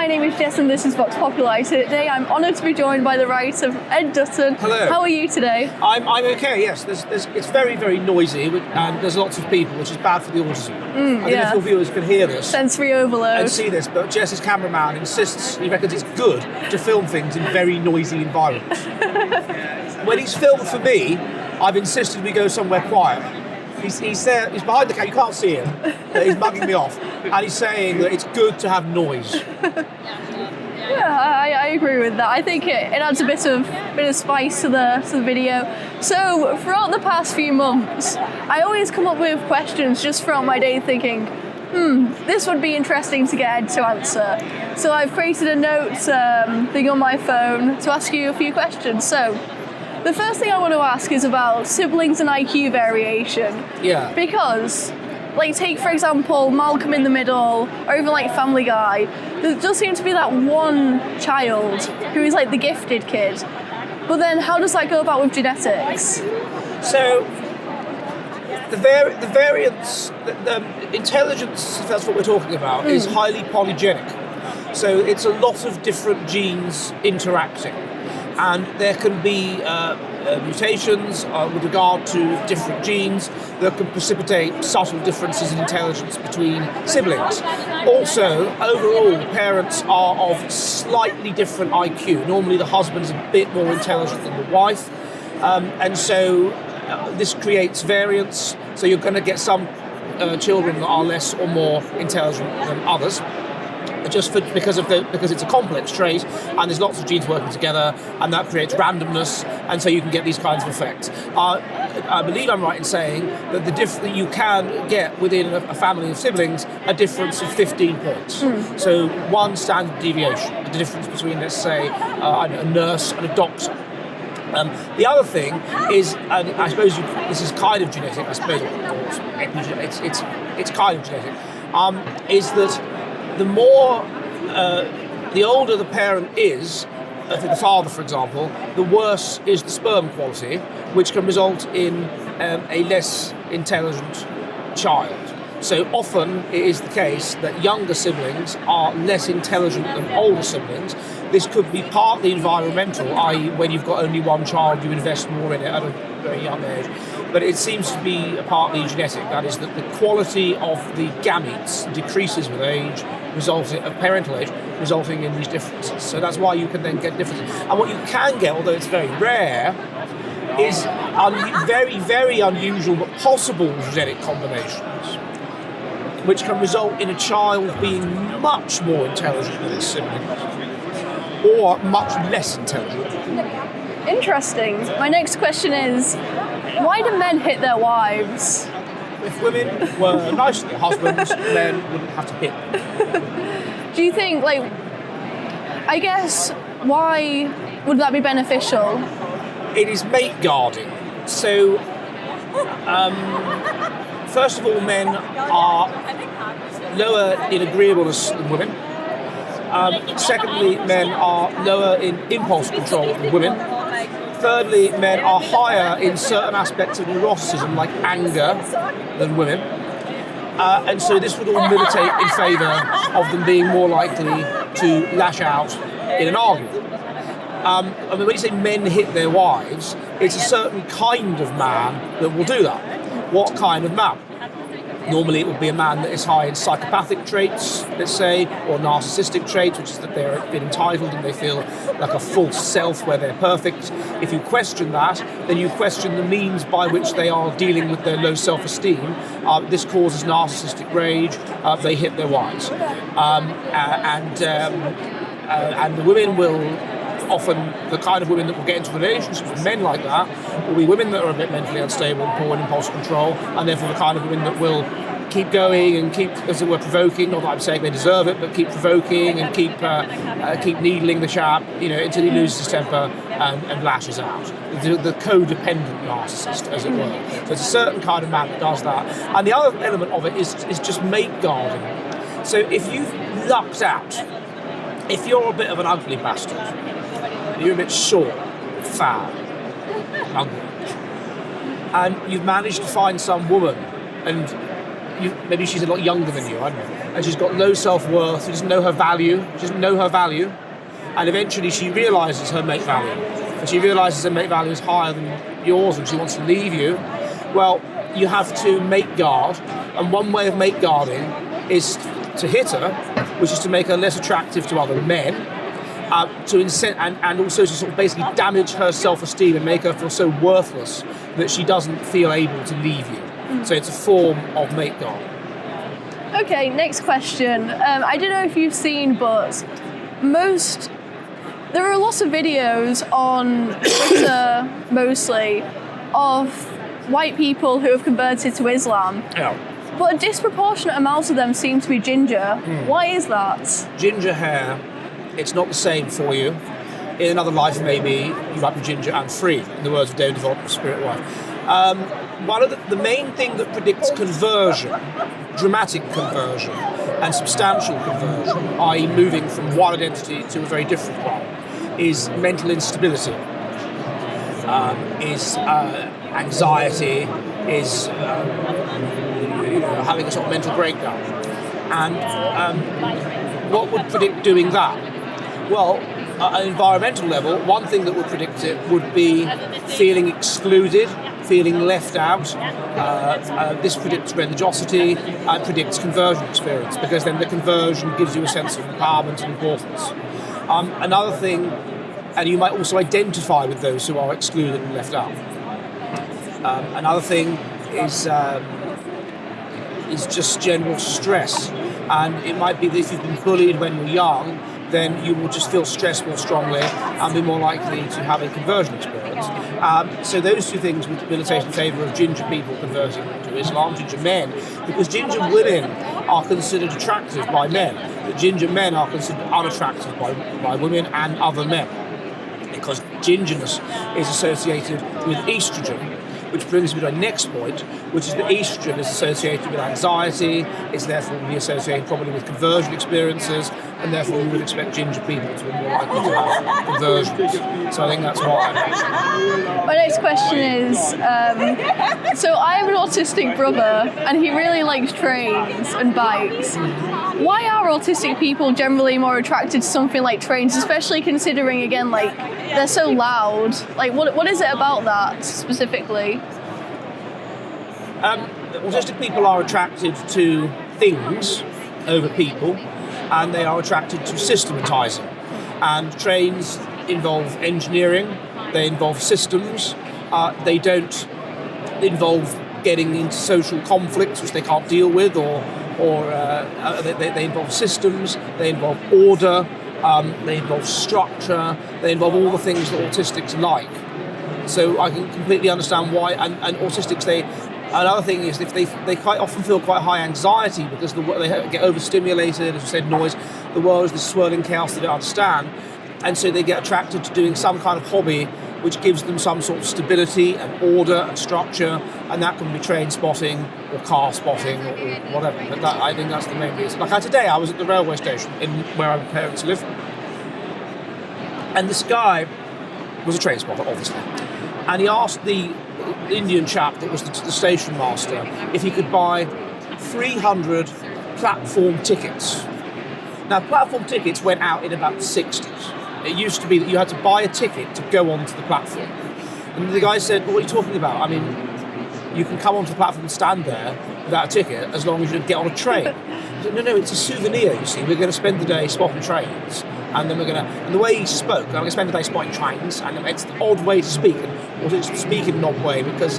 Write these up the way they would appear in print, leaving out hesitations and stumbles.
my name is Jess and this is Vox Populi. Today I'm honoured to be joined by the writer Ed Dutton. Hello. How are you today? I'm okay, yes. It's very, very noisy and there's lots of people, which is bad for the autism. I don't know if your viewers can hear this. Sensory overload. And see this, but Jess's cameraman insists, he reckons it's good to film things in very noisy environments. When he's filmed for me, I've insisted we go somewhere quiet. He's there, he's behind the camera, you can't see him, but he's mugging me off. And he's saying that it's good to have noise. Yeah, I agree with that. I think it adds a bit of spice to the video. So throughout the past few months, I always come up with questions just throughout my day thinking, this would be interesting to get Ed to answer. So I've created a notes thing on my phone to ask you a few questions. So the first thing I want to ask is about siblings and IQ variation. Yeah. Because, like, take for example Malcolm in the Middle, or even like Family Guy, there does seem to be that one child who is like the gifted kid. But then how does that go about with genetics? So, the variance, the intelligence, if that's what we're talking about, is highly polygenic. So it's a lot of different genes interacting. And there can be mutations with regard to different genes that can precipitate subtle differences in intelligence between siblings. Also, overall, parents are of slightly different IQ. Normally the husband is a bit more intelligent than the wife. And so this creates variance. So you're going to get some children that are less or more intelligent than others. Because it's a complex trait and there's lots of genes working together and that creates randomness, and so you can get these kinds of effects. I believe I'm right in saying that that you can get within a family of siblings a difference of 15 points. So one standard deviation, the difference between, let's say, a nurse and a doctor. The other thing is, and I suppose this is kind of genetic, I suppose, it's kind of genetic, is that the older the parent is, the father for example, the worse is the sperm quality, which can result in a less intelligent child. So often it is the case that younger siblings are less intelligent than older siblings. This could be partly environmental, i.e. when you've got only one child you invest more in it at a very young age. But it seems to be partly genetic, that is that the quality of the gametes decreases with age, parental age, resulting in these differences. So that's why you can then get differences. And what you can get, although it's very rare, is very, very unusual but possible genetic combinations, which can result in a child being much more intelligent than its sibling, or much less intelligent. Interesting. My next question is, why do men hit their wives? If women were nice to their husbands, men wouldn't have to hit them. Do you think, I guess, why would that be beneficial? It is mate guarding. So, first of all, men are lower in agreeableness than women. Secondly, men are lower in impulse control than women. Thirdly, men are higher in certain aspects of neuroticism, like anger, than women. And so this would all militate in favour of them being more likely to lash out in an argument. When you say men hit their wives, it's a certain kind of man that will do that. What kind of man? Normally it would be a man that is high in psychopathic traits, let's say, or narcissistic traits, which is that they're a bit entitled and they feel like a false self where they're perfect. If you question that, then you question the means by which they are dealing with their low self-esteem. This causes narcissistic rage. They hit their wives. And the women will often, the kind of women that will get into relationships with men like that will be women that are a bit mentally unstable and poor in impulse control, and therefore the kind of women that will keep going and keep, as it were, provoking. Not that I'm saying they deserve it, but keep provoking and keep needling the chap, until he loses his temper and lashes out. The codependent narcissist, as it were. So it's a certain kind of man that does that. And the other element of it is just mate guarding. So if you've lucked out, if you're a bit of an ugly bastard, you're a bit short, fat, ugly, and you've managed to find some woman, and maybe she's a lot younger than you, I don't know, and she's got low self-worth, she doesn't know her value, and eventually she realises her mate value, and she realises her mate value is higher than yours, and she wants to leave you. Well, you have to mate guard, and one way of mate guarding is to hit her, which is to make her less attractive to other men, and also to sort of basically damage her self-esteem and make her feel so worthless that she doesn't feel able to leave you. So it's a form of mate guard. Okay, next question. I don't know if you've seen, but there are lots of videos on Twitter, mostly, of white people who have converted to Islam. Yeah. But a disproportionate amount of them seem to be ginger. Why is that? Ginger hair, it's not the same for you. In another life, maybe you might be ginger and free, in the words of David Dutton's spirit wife. One of the main thing that predicts conversion, dramatic conversion, and substantial conversion, i.e. moving from one identity to a very different one, is mental instability, is anxiety, is having a sort of mental breakdown. And what would predict doing that? Well, at an environmental level, one thing that would predict it would be feeling excluded, feeling left out. This predicts religiosity and predicts conversion experience, because then the conversion gives you a sense of empowerment and importance. Another thing, and you might also identify with those who are excluded and left out. Another thing is just general stress, and it might be that if you've been bullied when you're young, then you will just feel stressed more strongly and be more likely to have a conversion experience. So those two things would militate in favour of ginger people converting to Islam, ginger men, because ginger women are considered attractive by men, but ginger men are considered unattractive by women and other men, because gingerness is associated with estrogen, which brings me to my next point, which is that estrogen is associated with anxiety, it's therefore be associated probably with conversion experiences, and therefore we would expect ginger people to be more likely to have conversions. So I think that's why. My next question is, so I have an autistic brother, and he really likes trains and bikes. Why are autistic people generally more attracted to something like trains, especially considering, again, like, they're so loud? Like, what is it about that specifically? Autistic people are attracted to things over people, and they are attracted to systematizing. And trains involve engineering, they involve systems, they don't involve getting into social conflicts which they can't deal with, or they involve systems, they involve order, they involve structure, they involve all the things that autistics like. So I can completely understand why, and autistics, another thing is if they quite often feel quite high anxiety because they get overstimulated, as you said, noise, the world is this swirling chaos they don't understand, and so they get attracted to doing some kind of hobby which gives them some sort of stability and order and structure, and that can be train spotting or car spotting or whatever. But I think that's the main reason. Like today, I was at the railway station where my parents live, and this guy was a train spotter, obviously, and he asked the Indian chap that was the station master if he could buy 300 platform tickets. Now, platform tickets went out in about the 60s. It used to be that you had to buy a ticket to go onto the platform. And the guy said, well, what are you talking about? I mean, you can come onto the platform and stand there without a ticket as long as you don't get on a train. He said, no, it's a souvenir, you see. We're going to spend the day spotting trains. And then and the way he spoke, I'm going to spend the day spotting trains, and it's the odd way to speak, or to speak in an odd way, because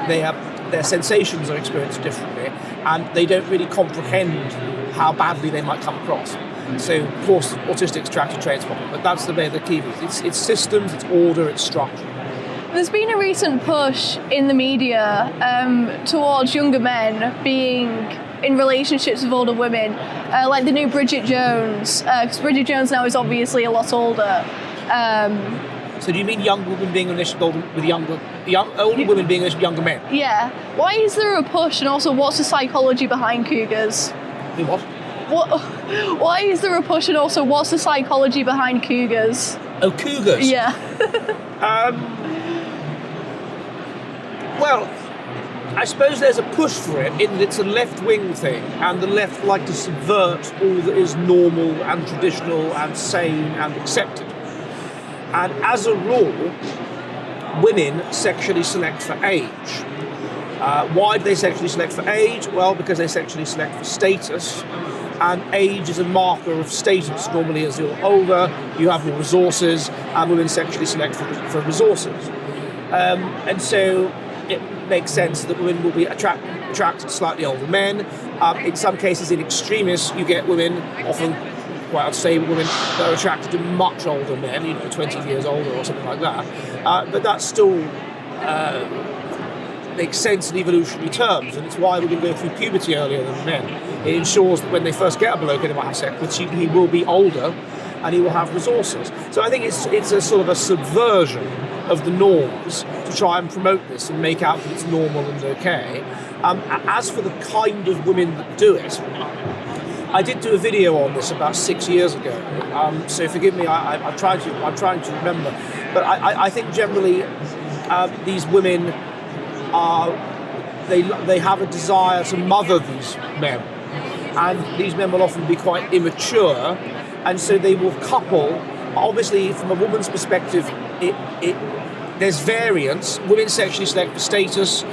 their sensations are experienced differently, and they don't really comprehend how badly they might come across. So, of course, autistics attract to train spotting, but that's the key is. It's systems, it's order, it's structure. There's been a recent push in the media towards younger men being in relationships with older women, like the new Bridget Jones, because Bridget Jones now is obviously a lot older. So do you mean young women being in relationships with older women being in relationships with younger men? Yeah. Why is there a push, and also what's the psychology behind cougars? The what? Why is there a push, and also what's the psychology behind cougars? Oh, cougars? Yeah. Well, I suppose there's a push for it in that it's a left-wing thing, and the left like to subvert all that is normal and traditional and sane and accepted. And as a rule, women sexually select for age. Why do they sexually select for age? Well, because they sexually select for status, and age is a marker of status. Normally, as you're older, you have more resources, and women sexually select for resources. And so it makes sense that women will be attracted to slightly older men. In some cases, in extremis, you get women, often quite unstable women, that are attracted to much older men, 20 years older or something like that. But that still makes sense in evolutionary terms, and it's why women go through puberty earlier than men. It ensures that when they first get a bloke and they might have sex with, he will be older and he will have resources. So I think it's a sort of a subversion of the norms to try and promote this and make out that it's normal and okay. As for the kind of women that do it, I did do a video on this about 6 years ago. So forgive me, I'm trying to remember, but I think generally these women they have a desire to mother these men, and these men will often be quite immature, and so they will couple. Obviously, from a woman's perspective, there's variance. Women sexually select for status.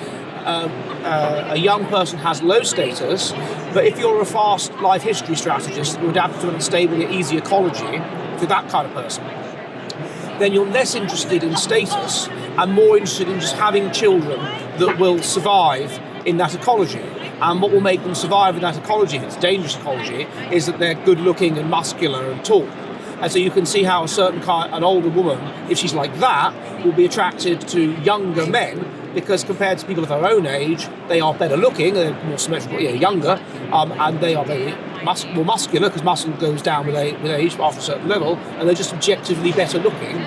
A young person has low status, but if you're a fast life history strategist, you adapt to an unstable yet easy ecology, to that kind of person, then you're less interested in status and more interested in just having children that will survive in that ecology. And what will make them survive in that ecology, if it's a dangerous ecology, is that they're good looking and muscular and tall. And so you can see how an older woman, if she's like that, will be attracted to younger men, because compared to people of her own age, they are better looking, they're more symmetrical, younger, and they are very more muscular, because muscle goes down with age after a certain level, and they're just objectively better looking.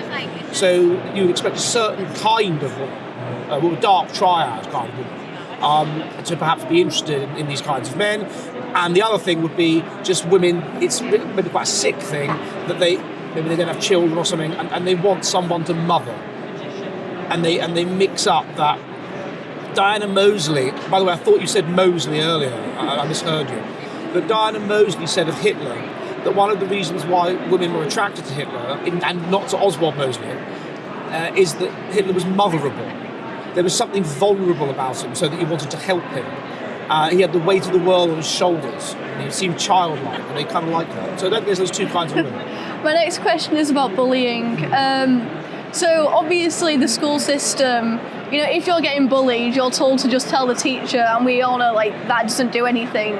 So you would expect a certain kind of woman, a dark triad kind of woman, to perhaps be interested in these kinds of men. And the other thing would be just women, it's maybe quite a sick thing, that maybe they don't have children or something, and they want someone to mother. And they mix up that. Diana Mosley, by the way, I thought you said Mosley earlier, I misheard you. But Diana Mosley said of Hitler that one of the reasons why women were attracted to Hitler, and not to Oswald Mosley, is that Hitler was motherable. There was something vulnerable about him, so that you wanted to help him. He had the weight of the world on his shoulders, and he seemed childlike, and they kind of liked that. So I think there's those two kinds of women. My next question is about bullying. So obviously the school system, if you're getting bullied, you're told to just tell the teacher, and we all know that doesn't do anything.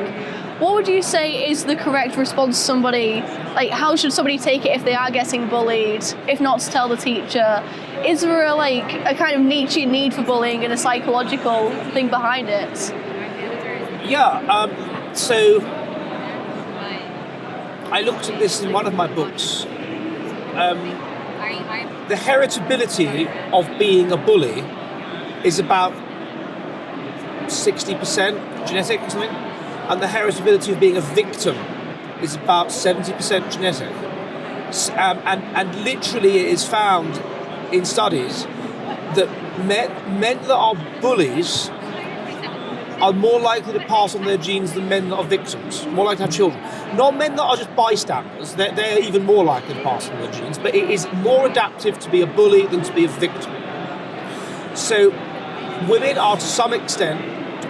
What would you say is the correct response to somebody? How should somebody take it if they are getting bullied, if not to tell the teacher? Is there a kind of Nietzschean need for bullying and a psychological thing behind it? Yeah, so I looked at this in one of my books. The heritability of being a bully is about 60% genetic or something, and the heritability of being a victim is about 70% genetic. And literally it is found in studies that men that are bullies are more likely to pass on their genes than men that are victims, more likely to have children. Not men that are just bystanders, they're even more likely to pass on their genes, but it is more adaptive to be a bully than to be a victim. So women are to some extent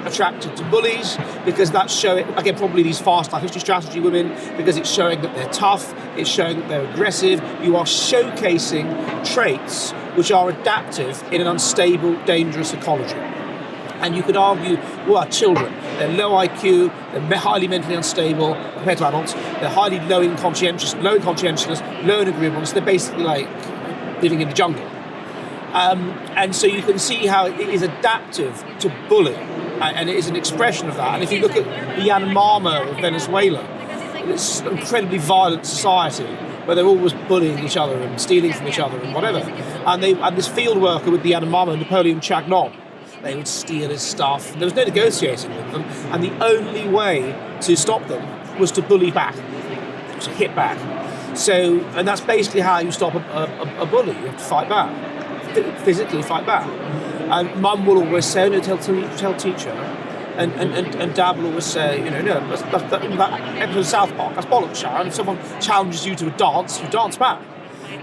attracted to bullies, because that's showing, again, probably these fast life history strategy women, because it's showing that they're tough, it's showing that they're aggressive. You are showcasing traits which are adaptive in an unstable, dangerous ecology. And you could argue, well, children, they're low IQ, they're highly mentally unstable compared to adults, they're highly low in conscientiousness, low in agreeableness, they're basically like living in the jungle. And so you can see how it is adaptive to bully, and it is an expression of that. And if you look at the Yanomami of Venezuela, it's an incredibly violent society where they're always bullying each other and stealing from each other and whatever. And this field worker with the Yanomami, Napoleon Chagnon, they would steal his stuff. There was no negotiating with them, and the only way to stop them was to bully back, to hit back. So, and that's basically how you stop a bully. You have to fight back, physically fight back. And mum will always say, no, tell teacher. And dad will always say, no, that episode of South Park, that's bollocks, Sharon. If someone challenges you to a dance, you dance back.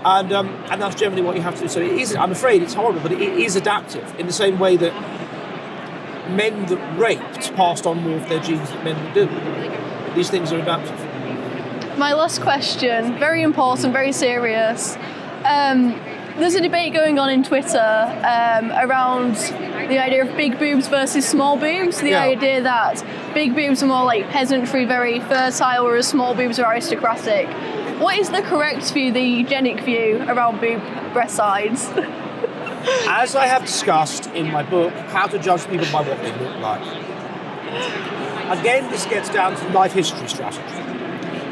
And that's generally what you have to do. So it is, I'm afraid it's horrible, but it is adaptive in the same way that men that raped passed on more of their genes than men that didn't. These things are adaptive. My last question, very important, very serious. There's a debate going on in Twitter around the idea of big boobs versus small boobs. The idea that big boobs are more like peasantry, very fertile, whereas small boobs are aristocratic. What is the correct view, the eugenic view around boob breast size? As I have discussed in my book, How to Judge People by What They Look Like. Again, this gets down to life history strategy.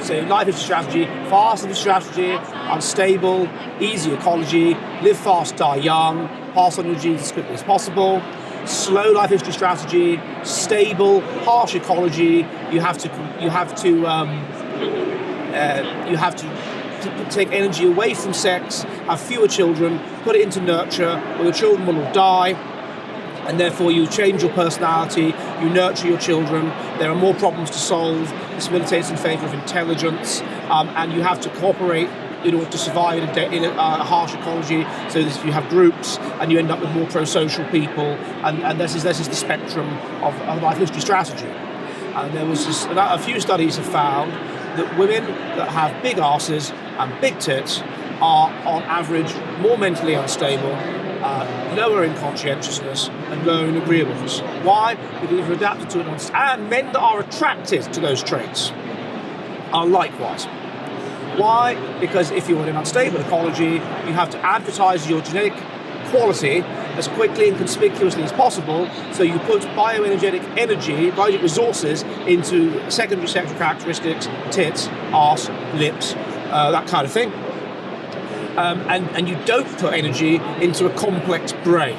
So life history strategy, fast living strategy, unstable, easy ecology, live fast, die young, pass on your genes as quickly as possible. Slow life history strategy, stable, harsh ecology. You have to take energy away from sex, have fewer children, put it into nurture, or your children will all die, and therefore you change your personality, you nurture your children, there are more problems to solve, this militates in favour of intelligence, and you have to cooperate in order to survive in a harsh ecology, so that you have groups and you end up with more pro-social people, and this is the spectrum of life history strategy. And there was a few studies have found that women that have big asses and big tits are on average more mentally unstable, lower in conscientiousness and lower in agreeableness. Why? Because if you're adapted to it, and men that are attracted to those traits are likewise. Why? Because if you're in an unstable ecology, you have to advertise your genetic quality as quickly and conspicuously as possible, so you put bioenergetic energy, bioenergetic resources into secondary sexual characteristics, tits, arse, lips, that kind of thing. And you don't put energy into a complex brain.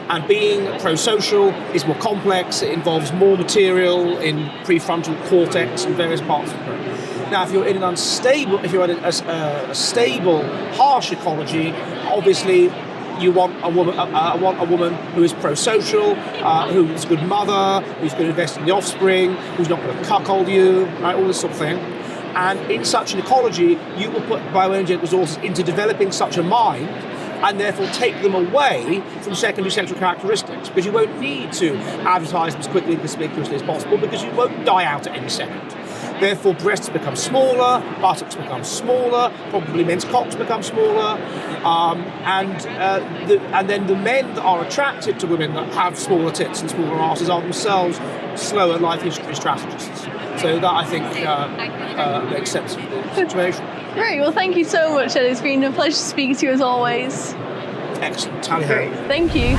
And being pro-social is more complex, it involves more material in prefrontal cortex and various parts of the brain. Now, if you're in an a stable, harsh ecology, obviously you want a woman who is pro-social, who's a good mother, who's going to invest in the offspring, who's not going to cuckold you, right? All this sort of thing. And in such an ecology, you will put bioenergetic resources into developing such a mind, and therefore take them away from secondary sexual characteristics, because you won't need to advertise them as quickly and conspicuously as possible, because you won't die out at any second. Therefore, breasts become smaller, buttocks become smaller, probably men's cocks become smaller, and then the men that are attracted to women that have smaller tits and smaller asses are themselves slower life history strategists. So that, I think, makes sense of the situation. Great, well thank you so much, Ed. It's been a pleasure to speak to you as always. Excellent, tally ho. Thank you.